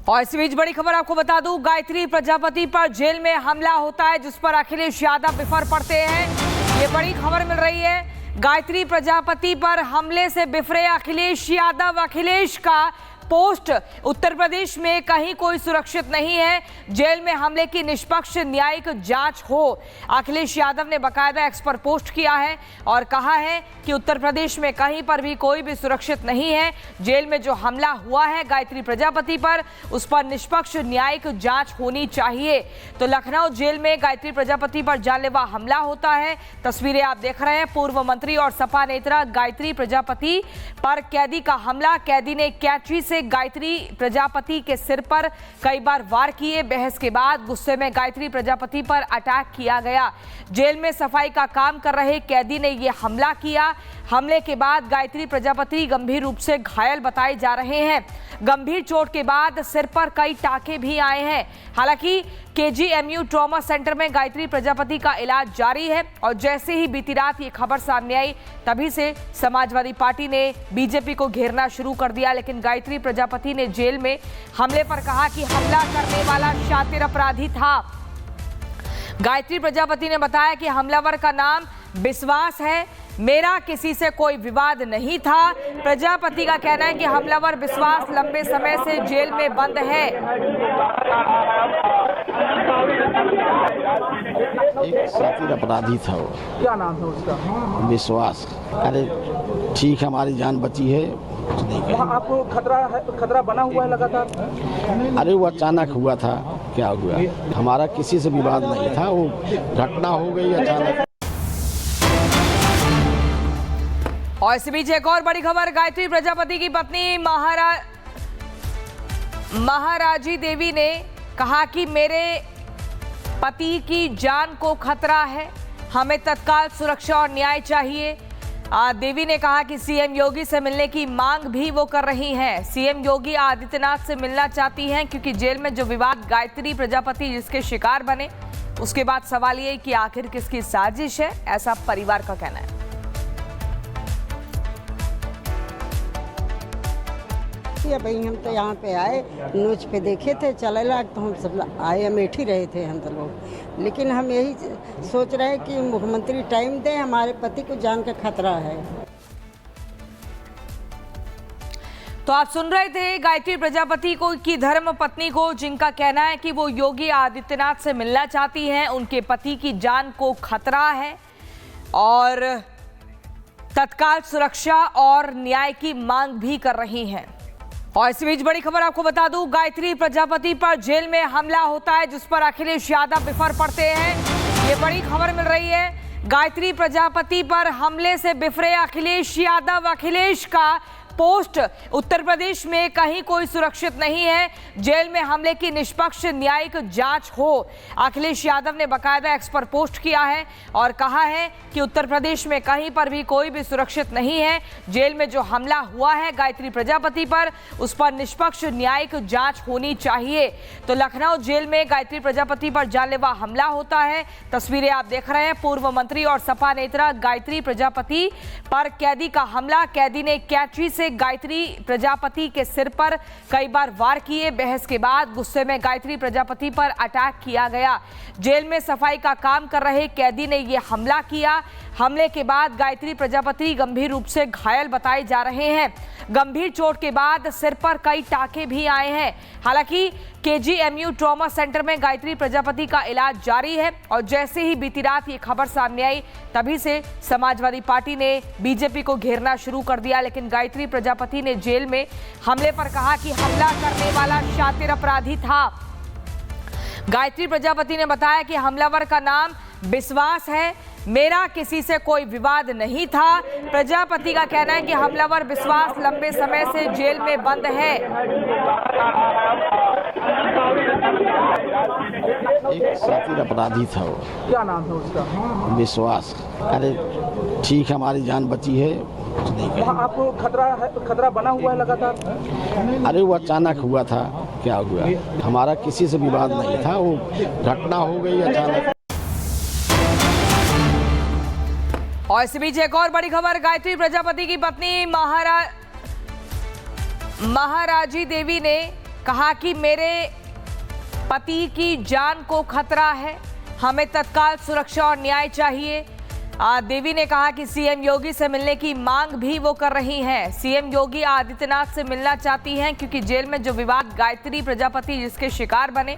और इस बीच बड़ी खबर आपको बता दूं, गायत्री प्रजापति पर जेल में हमला होता है जिस पर अखिलेश यादव बिफर पड़ते हैं। ये बड़ी खबर मिल रही है। गायत्री प्रजापति पर हमले से बिफरे अखिलेश यादव। अखिलेश का पोस्ट, उत्तर प्रदेश में कहीं कोई सुरक्षित नहीं है, जेल में हमले की निष्पक्ष न्यायिक जांच हो। अखिलेश यादव ने बकायदा एक्स पर पोस्ट किया है और कहा है कि उत्तर प्रदेश में कहीं पर भी कोई भी सुरक्षित नहीं है, जेल में जो हमला हुआ है गायत्री प्रजापति पर, उस पर निष्पक्ष न्यायिक जांच होनी चाहिए। तो लखनऊ जेल में गायत्री प्रजापति पर जानलेवा हमला होता है। तस्वीरें आप देख रहे हैं। पूर्व मंत्री और सपा नेता गायत्री प्रजापति पर कैदी का हमला। कैदी ने कैंची से गायत्री प्रजापति के सिर पर कई बार वार किए। बहस के बाद गुस्से में गायत्री प्रजापति पर अटैक किया गया। जेल में सफाई का काम कर रहे कैदी ने यह हमला किया। हमले के बाद गायत्री प्रजापति गंभीर रूप से घायल बताए जा रहे हैं। गंभीर चोट के बाद सिर पर कई टाके भी आए हैं। हालांकि केजीएमयू ट्रॉमा सेंटर में गायत्री प्रजापति का इलाज जारी है और जैसे ही बीती रात ये खबर सामने आई, तभी से समाजवादी पार्टी ने बीजेपी को घेरना शुरू कर दिया। लेकिन गायत्री प्रजापति ने जेल में हमले पर कहा कि हमला करने वाला शातिर अपराधी था। गायत्री प्रजापति ने बताया कि हमलावर का नाम विश्वास है, मेरा किसी से कोई विवाद नहीं था। प्रजापति का कहना है कि हमलावर विश्वास लंबे समय से जेल में बंद है। एक शातिर अपराधी था वो। क्या नाम था उसका? विश्वास। अरे ठीक, हमारी जान बची है। वहाँ आपको खतरा बना हुआ है लगातार? अरे वो अचानक हुआ था। क्या हुआ, हमारा किसी से विवाद नहीं था, वो घटना हो गई अचानक। और इस बीच एक और बड़ी खबर, गायत्री प्रजापति की पत्नी महाराजी देवी ने कहा कि मेरे पति की जान को खतरा है, हमें तत्काल सुरक्षा और न्याय चाहिए। देवी ने कहा कि सीएम योगी से मिलने की मांग भी वो कर रही हैं। सीएम योगी आदित्यनाथ से मिलना चाहती हैं क्योंकि जेल में जो विवाद गायत्री प्रजापति जिसके शिकार बने, उसके बाद सवाल ये कि आखिर किसकी साजिश है, ऐसा परिवार का कहना है। भाई हम तो यहाँ पे आए, न्यूज पे देखे थे चले लाग, तो हम सब आए, अमेठी ही रहे थे हम तो लोग। लेकिन हम यही सोच रहे हैं कि मुख्यमंत्री टाइम दें, हमारे पति को जान का खतरा है। तो आप सुन रहे थे गायत्री प्रजापति को की धर्म पत्नी को, जिनका कहना है कि वो योगी आदित्यनाथ से मिलना चाहती हैं, उनके पति की जान को खतरा है और तत्काल सुरक्षा और न्याय की मांग भी कर रही हैं। और इस बीच बड़ी खबर आपको बता दूं, गायत्री प्रजापति पर जेल में हमला होता है जिस पर अखिलेश यादव बिफर पड़ते हैं। ये बड़ी खबर मिल रही है। गायत्री प्रजापति पर हमले से बिफरे अखिलेश यादव। अखिलेश का पोस्ट, उत्तर प्रदेश में कहीं कोई सुरक्षित नहीं है, जेल में हमले की निष्पक्ष न्यायिक जांच हो। अखिलेश यादव ने बकायदा एक्स पर पोस्ट किया है और कहा है कि उत्तर प्रदेश में कहीं पर भी कोई भी सुरक्षित नहीं है, जेल में जो हमला हुआ है गायत्री प्रजापति पर, उस पर निष्पक्ष न्यायिक जांच होनी चाहिए। तो लखनऊ जेल में गायत्री प्रजापति पर जानलेवा हमला होता है। तस्वीरें आप देख रहे हैं। पूर्व मंत्री और सपा नेता गायत्री प्रजापति पर कैदी का हमला। कैदी ने कैंची से गायत्री प्रजापति के सिर पर कई बार वार किए। बहस के बाद गुस्से में गायत्री प्रजापति पर अटैक किया गया। जेल में सफाई का काम कर रहे कैदी ने यह हमला किया। हमले के बाद गायत्री प्रजापति गंभीर रूप से घायल बताए जा रहे हैं। गंभीर चोट के बाद सिर पर कई टाके भी आए हैं। हालांकि केजीएमयू ट्रॉमा सेंटर में गायत्री प्रजापति का इलाज जारी है और जैसे ही बीती रात ये खबर सामने आई, तभी से समाजवादी पार्टी ने बीजेपी को घेरना शुरू कर दिया। लेकिन गायत्री प्रजापति ने जेल में हमले पर कहा कि हमला करने वाला शातिर अपराधी था। गायत्री प्रजापति ने बताया कि हमलावर का नाम विश्वास है, मेरा किसी से कोई विवाद नहीं था। प्रजापति का कहना है कि हमलावर विश्वास लंबे समय से जेल में बंद है। एक शातिर अपराधी था वो। क्या नाम था उसका? विश्वास। अरे ठीक, हमारी जान बची है। वहाँ आपको खतरा बना हुआ है लगातार? अरे वो अचानक हुआ था। क्या हुआ, हमारा किसी से विवाद नहीं था, वो घटना हो गई अचानक। और इस बीच एक और बड़ी खबर, गायत्री प्रजापति की पत्नी महाराजी देवी ने कहा कि मेरे पति की जान को खतरा है, हमें तत्काल सुरक्षा और न्याय चाहिए। देवी ने कहा कि सीएम योगी से मिलने की मांग भी वो कर रही हैं। सीएम योगी आदित्यनाथ से मिलना चाहती हैं क्योंकि जेल में जो विवाद गायत्री प्रजापति जिसके शिकार बने,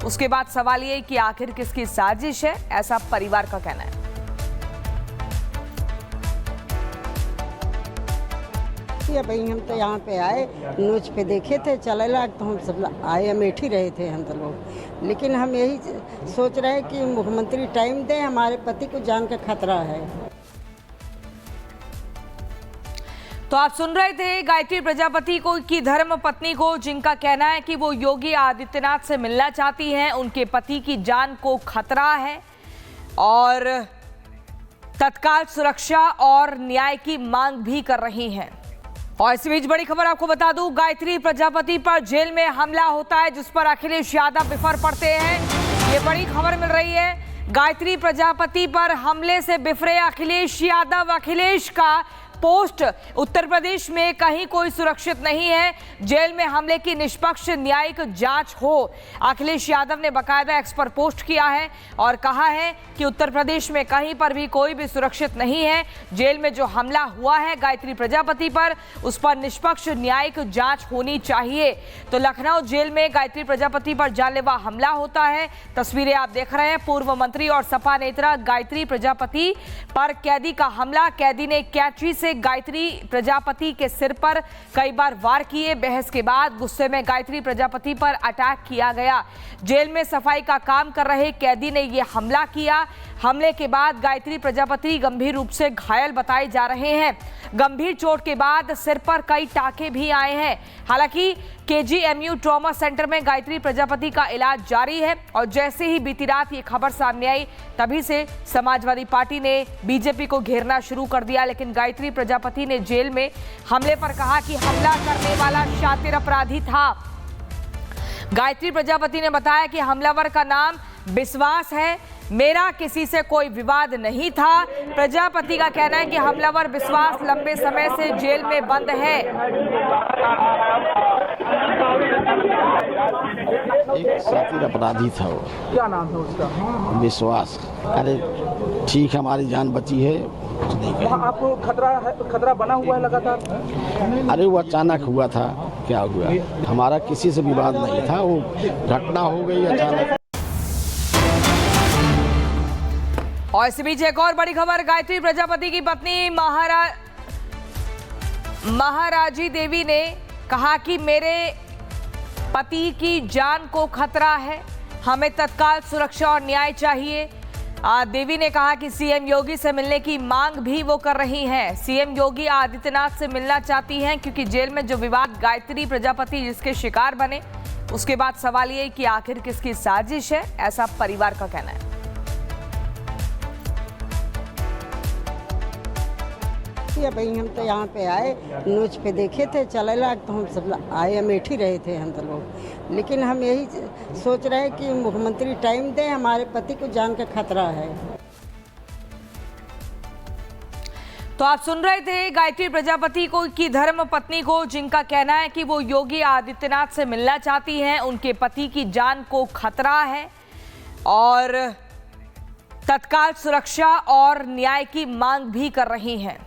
उसके बाद सवाल ये कि आखिर किसकी साजिश है, ऐसा परिवार का कहना है। भाई हम तो यहाँ पे आए, न्यूज पे देखे थे चले लाग, तो हम सब आए, अमेठी रहे थे हम तो लोग। लेकिन हम यही सोच रहे हैं कि मुख्यमंत्री टाइम दें, हमारे पति को जान का खतरा है। तो आप सुन रहे थे गायत्री प्रजापति को की धर्म पत्नी को, जिनका कहना है कि वो योगी आदित्यनाथ से मिलना चाहती हैं, उनके पति की जान को खतरा है और तत्काल सुरक्षा और न्याय की मांग भी कर रही हैं। और इस बीच बड़ी खबर आपको बता दूं, गायत्री प्रजापति पर जेल में हमला होता है जिस पर अखिलेश यादव बिफर पड़ते हैं। ये बड़ी खबर मिल रही है। गायत्री प्रजापति पर हमले से बिफरे अखिलेश यादव। अखिलेश का पोस्ट, उत्तर प्रदेश में कहीं कोई सुरक्षित नहीं है, जेल में हमले की निष्पक्ष न्यायिक जांच हो। अखिलेश यादव ने बकायदा एक्स पर पोस्ट किया है और कहा है कि उत्तर प्रदेश में कहीं पर भी कोई भी सुरक्षित नहीं है। जेल में जो हमला हुआ है गायत्री प्रजापति पर, उस पर निष्पक्ष न्यायिक जांच होनी चाहिए। तो लखनऊ जेल में गायत्री प्रजापति पर जानलेवा हमला होता है। तस्वीरें आप देख रहे हैं। पूर्व मंत्री और सपा नेता गायत्री प्रजापति पर कैदी का हमला। कैदी ने कैंची से गायत्री प्रजापति के सिर पर कई बार वार किए। बहस के बाद गुस्से में गायत्री प्रजापति पर अटैक किया गया। जेल में सफाई का काम कर रहे कैदी ने यह हमला किया। हमले के बाद गायत्री प्रजापति गंभीर रूप से घायल बताए जा रहे हैं। गंभीर चोट के बाद सिर पर कई टाके भी आए हैं। हालांकि केजीएमयू ट्रॉमा सेंटर में गायत्री प्रजापति का इलाज जारी है और जैसे ही बीती रात ये खबर सामने आई, तभी से समाजवादी पार्टी ने बीजेपी को घेरना शुरू कर दिया। लेकिन गायत्री प्रजापति ने जेल में हमले पर कहा कि हमला करने वाला शातिर अपराधी था। गायत्री प्रजापति ने बताया कि हमलावर का नाम विश्वास है, मेरा किसी से कोई विवाद नहीं था। प्रजापति का कहना है कि हमलावर विश्वास लंबे समय से जेल में बंद है। एक शातिर अपराधी था वो। क्या नाम है उसका? विश्वास। अरे ठीक, हमारी जान बची है। वहाँ आपको खतरा बना हुआ है लगातार? अरे वो अचानक हुआ था, क्या हुआ, हमारा किसी से विवाद नहीं था, वो घटना हो गई अचानक। और इस बीच एक और बड़ी खबर, गायत्री प्रजापति की पत्नी महाराजी देवी ने कहा कि मेरे पति की जान को खतरा है, हमें तत्काल सुरक्षा और न्याय चाहिए। देवी ने कहा कि सीएम योगी से मिलने की मांग भी वो कर रही हैं। सीएम योगी आदित्यनाथ से मिलना चाहती हैं क्योंकि जेल में जो विवाद गायत्री प्रजापति जिसके शिकार बने, उसके बाद सवाल ये कि आखिर किसकी साजिश है, ऐसा परिवार का कहना है। भाई हम तो यहाँ पे आए, न्यूज पे देखे थे चले लाग, तो हम सब आए, अमेठी रहे थे हम तो लोग। लेकिन हम यही सोच रहे हैं कि मुख्यमंत्री टाइम दें, हमारे पति को जान का खतरा है। तो आप सुन रहे थे गायत्री प्रजापति को की धर्म पत्नी को, जिनका कहना है कि वो योगी आदित्यनाथ से मिलना चाहती हैं, उनके पति की जान को खतरा है और तत्काल सुरक्षा और न्याय की मांग भी कर रही हैं।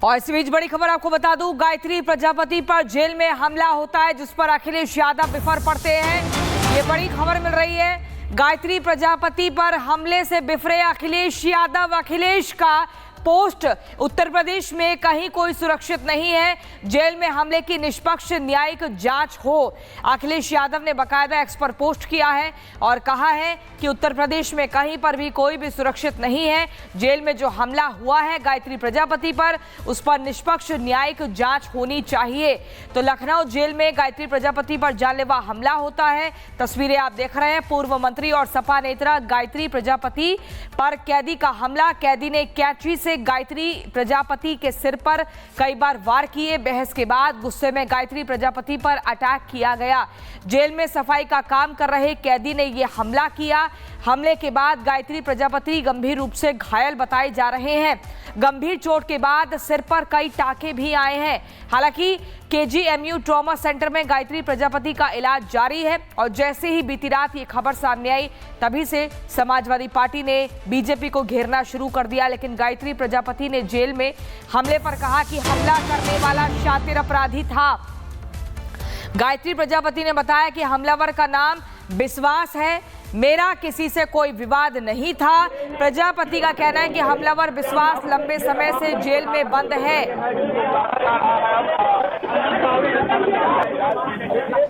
और इस बीच बड़ी खबर आपको बता दूं, गायत्री प्रजापति पर जेल में हमला होता है जिस पर अखिलेश यादव बिफर पड़ते हैं। ये बड़ी खबर मिल रही है। गायत्री प्रजापति पर हमले से बिफरे अखिलेश यादव। अखिलेश का पोस्ट, उत्तर प्रदेश में कहीं कोई सुरक्षित नहीं है, जेल में हमले की निष्पक्ष न्यायिक जांच हो। अखिलेश यादव ने बकायदा एक्स पर पोस्ट किया है और कहा है कि उत्तर प्रदेश में कहीं पर भी कोई भी सुरक्षित नहीं है। जेल में जो हमला हुआ है गायत्री प्रजापति पर, उस पर निष्पक्ष न्यायिक जांच होनी चाहिए। तो लखनऊ जेल में गायत्री प्रजापति पर जानलेवा हमला होता है। तस्वीरें आप देख रहे हैं। पूर्व मंत्री और सपा नेता गायत्री प्रजापति पर कैदी का हमला। कैदी ने कैंची से गायत्री प्रजापति के सिर पर कई बार वार किए। बहस के बाद गुस्से में गायत्री प्रजापति पर अटैक किया गया। जेल में सफाई का काम कर रहे कैदी ने यह हमला किया। हमले के बाद गायत्री प्रजापति गंभीर रूप से घायल बताए जा रहे हैं। गंभीर चोट के बाद सिर पर कई टाके भी आए हैं। हालांकि केजीएमयू ट्रॉमा सेंटर में गायत्री प्रजापति का इलाज जारी है और जैसे ही बीती रात ये खबर सामने आई तभी से समाजवादी पार्टी ने बीजेपी को घेरना शुरू कर दिया। लेकिन गायत्री प्रजापति ने जेल में हमले पर कहा कि हमला करने वाला शातिर अपराधी था। गायत्री प्रजापति ने बताया कि हमलावर का नाम विश्वास है, मेरा किसी से कोई विवाद नहीं था। प्रजापति का कहना है कि हमलावर विश्वास लंबे समय से जेल में बंद है।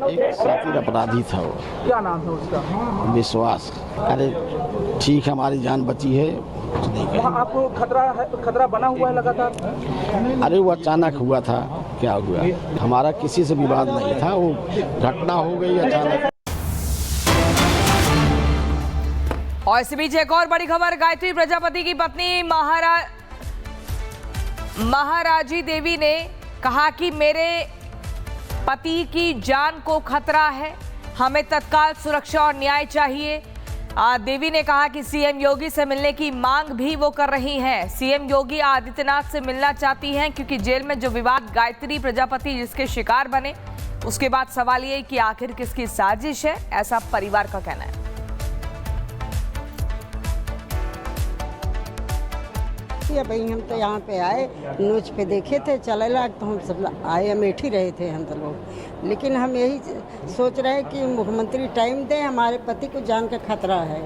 एक शातिर अपराधी था वो। क्या नाम है उसका? विश्वास। अरे ठीक, हमारी जान बची है, कुछ नहीं कहेंगे। वहाँ आपको खतरा बना हुआ है लगातार? अरे वो अचानक हुआ था, क्या हुआ, हमारा किसी से विवाद नहीं था, वो घटना हो गई अचानक। और इसी बीच एक और बड़ी खबर, गायत्री प्रजापति की पत्नी महाराजी देवी ने कहा कि मेरे पति की जान को खतरा है, हमें तत्काल सुरक्षा और न्याय चाहिए। देवी ने कहा कि सीएम योगी से मिलने की मांग भी वो कर रही हैं। सीएम योगी आदित्यनाथ से मिलना चाहती हैं क्योंकि जेल में जो विवाद गायत्री प्रजापति जिसके शिकार बने, उसके बाद सवाल ये कि आखिर किसकी साजिश है, ऐसा परिवार का कहना है। भाई हम तो यहाँ पे आए, न्यूज पे देखे थे चलेला तो हम सब आए, अमेठी रहे थे हम तो लोग। लेकिन हम यही सोच रहे हैं कि मुख्यमंत्री टाइम दे, हमारे पति को जान का खतरा है।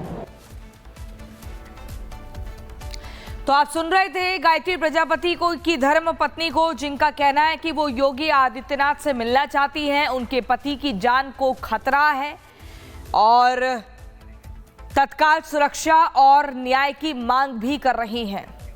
तो आप सुन रहे थे गायत्री प्रजापति को की धर्म पत्नी को, जिनका कहना है कि वो योगी आदित्यनाथ से मिलना चाहती हैं, उनके पति की जान को खतरा है और तत्काल सुरक्षा और न्याय की मांग भी कर रही हैं।